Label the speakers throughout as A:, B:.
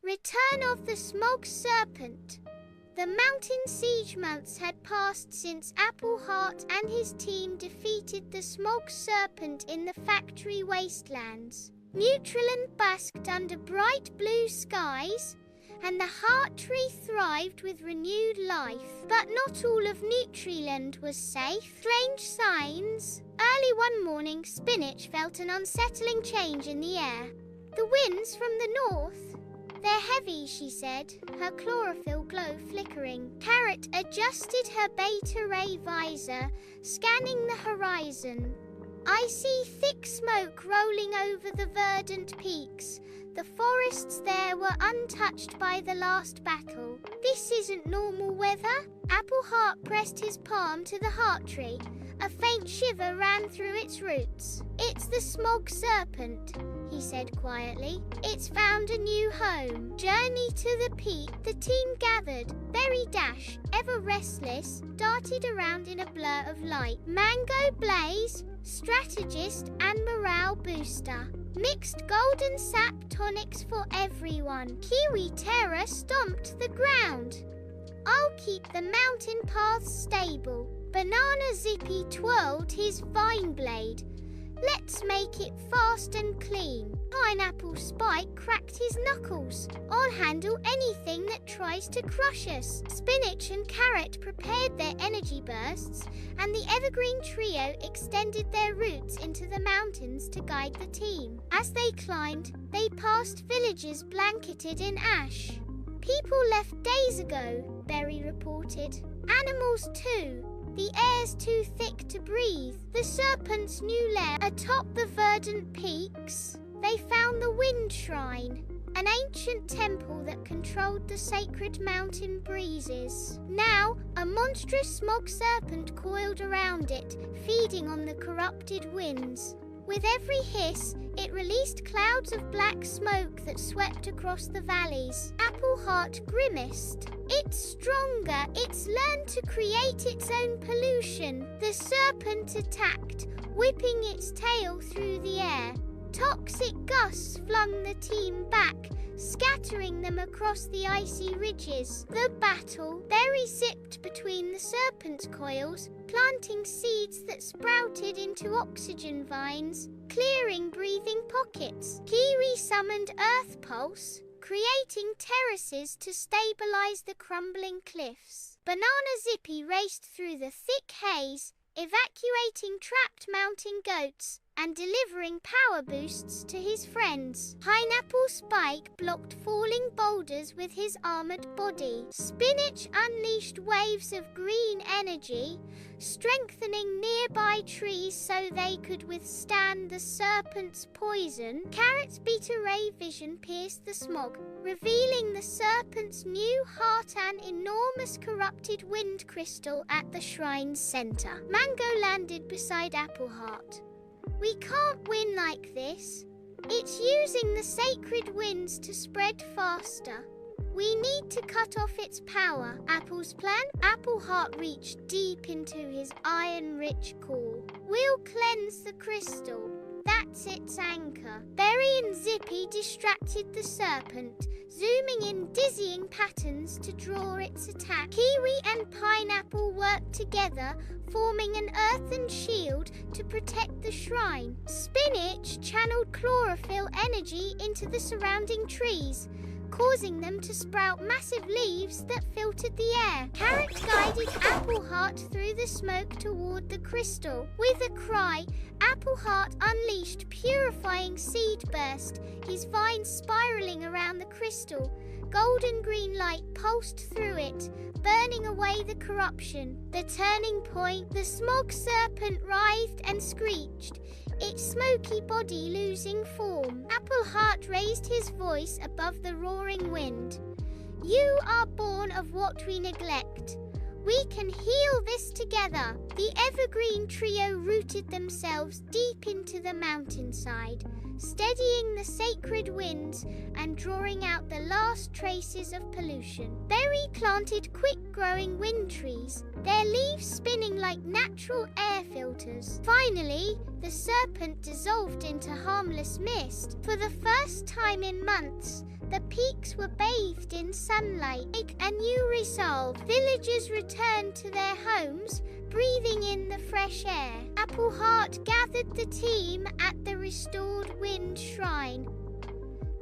A: Return of the Smog Serpent. The mountain siege months had passed since Appleheart and his team defeated the Smog Serpent in the Factory Wastelands. Nutriland basked under bright blue skies, and the heart tree thrived with renewed life. But not all of Nutriland was safe. Strange signs. Early one morning, Spinach felt an unsettling change in the air. The winds from the north. They're heavy, she said, her chlorophyll glow flickering. Carrot adjusted her beta ray visor, scanning the horizon. I see thick smoke rolling over the verdant peaks. The forests there were untouched by the last battle. This isn't normal weather. Appleheart pressed his palm to the heart tree. A faint shiver ran through its roots. It's the Smog Serpent, he said quietly. It's found a new home. Journey to the peak. The team gathered. Berry Dash, ever restless, darted around in a blur of light. Mango Blaze, strategist and morale booster. Mixed golden sap tonics for everyone. Kiwi Terror stomped the ground. I'll keep the mountain paths stable. Banana Zippy twirled his vine blade. Let's make it fast and clean. Pineapple Spike cracked his knuckles. I'll handle anything that tries to crush us. Spinach and Carrot prepared their energy bursts, and the evergreen trio extended their roots into the mountains to guide the team. As they climbed, they passed villages blanketed in ash. People left days ago, Berry reported. Animals too. The air's too thick to breathe. The serpent's new lair atop the verdant peaks. They found the Wind Shrine, an ancient temple that controlled the sacred mountain breezes. Now, a monstrous smog serpent coiled around it, feeding on the corrupted winds. With every hiss, it released clouds of black smoke that swept across the valleys. Appleheart grimaced. It's stronger. It's learned to create its own pollution. The serpent attacked, whipping its tail through the air. Toxic gusts flung the team back, scattering them across the icy ridges. The battle. Berry zipped between the serpent's coils, planting seeds that sprouted into oxygen vines, clearing breathing pockets. Kiwi summoned Earth Pulse, creating terraces to stabilize the crumbling cliffs. Banana Zippy raced through the thick haze, evacuating trapped mountain goats and delivering power boosts to his friends. Pineapple Spike blocked falling boulders with his armored body. Spinach unleashed waves of green energy, strengthening nearby trees so they could withstand the serpent's poison. Carrot's beta ray vision pierced the smog, revealing the serpent's new heart, an enormous corrupted wind crystal at the shrine's center. Mango landed beside Appleheart. We can't win like this. It's using the sacred winds to spread faster. We need to cut off its power. Apple's plan? Appleheart reached deep into his iron-rich core. We'll cleanse the crystal. That's its anchor. Berry and Zippy distracted the serpent, zooming in dizzying patterns to draw its attack. Kiwi and Pineapple worked together, forming an earthen shield to protect the shrine. Spinach channeled chlorophyll energy into the surrounding trees, causing them to sprout massive leaves that filtered the air. Carrot guided Appleheart through the smoke toward the crystal. With a cry, Appleheart unleashed purifying seed burst, his vines spiraling around the crystal. Golden green light pulsed through it, burning away the corruption. The turning point, the smog serpent writhed and screeched, its smoky body losing form. Appleheart raised his voice above the roaring wind. You are born of what we neglect. We can heal this together. The evergreen trio rooted themselves deep into the mountainside, steadying the sacred winds and drawing out the last traces of pollution. Berry planted quick-growing wind trees, their leaves spinning like natural air filters. Finally, the serpent dissolved into harmless mist. For the first time in months, The peaks were bathed in sunlight. A new resolve. Villagers returned to their homes, breathing in the fresh air. Appleheart gathered the team at the restored wind shrine.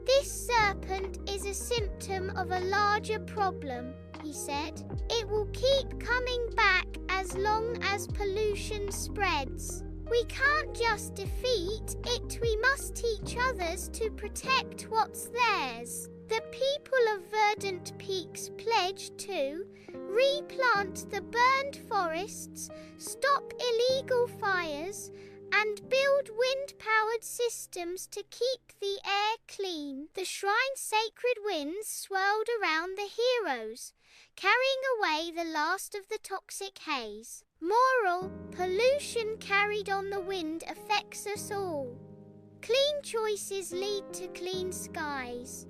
A: "This serpent is a symptom of a larger problem," he said. "It will keep coming back as long as pollution spreads. We can't just defeat it, we must teach others to protect what's theirs." The people of Verdant Peaks pledged to replant the burned forests, stop illegal fires, and build wind-powered systems to keep the air clean. The shrine's sacred winds swirled around the heroes, carrying away the last of the toxic haze. Moral: pollution carried on the wind affects us all. Clean choices lead to clean skies.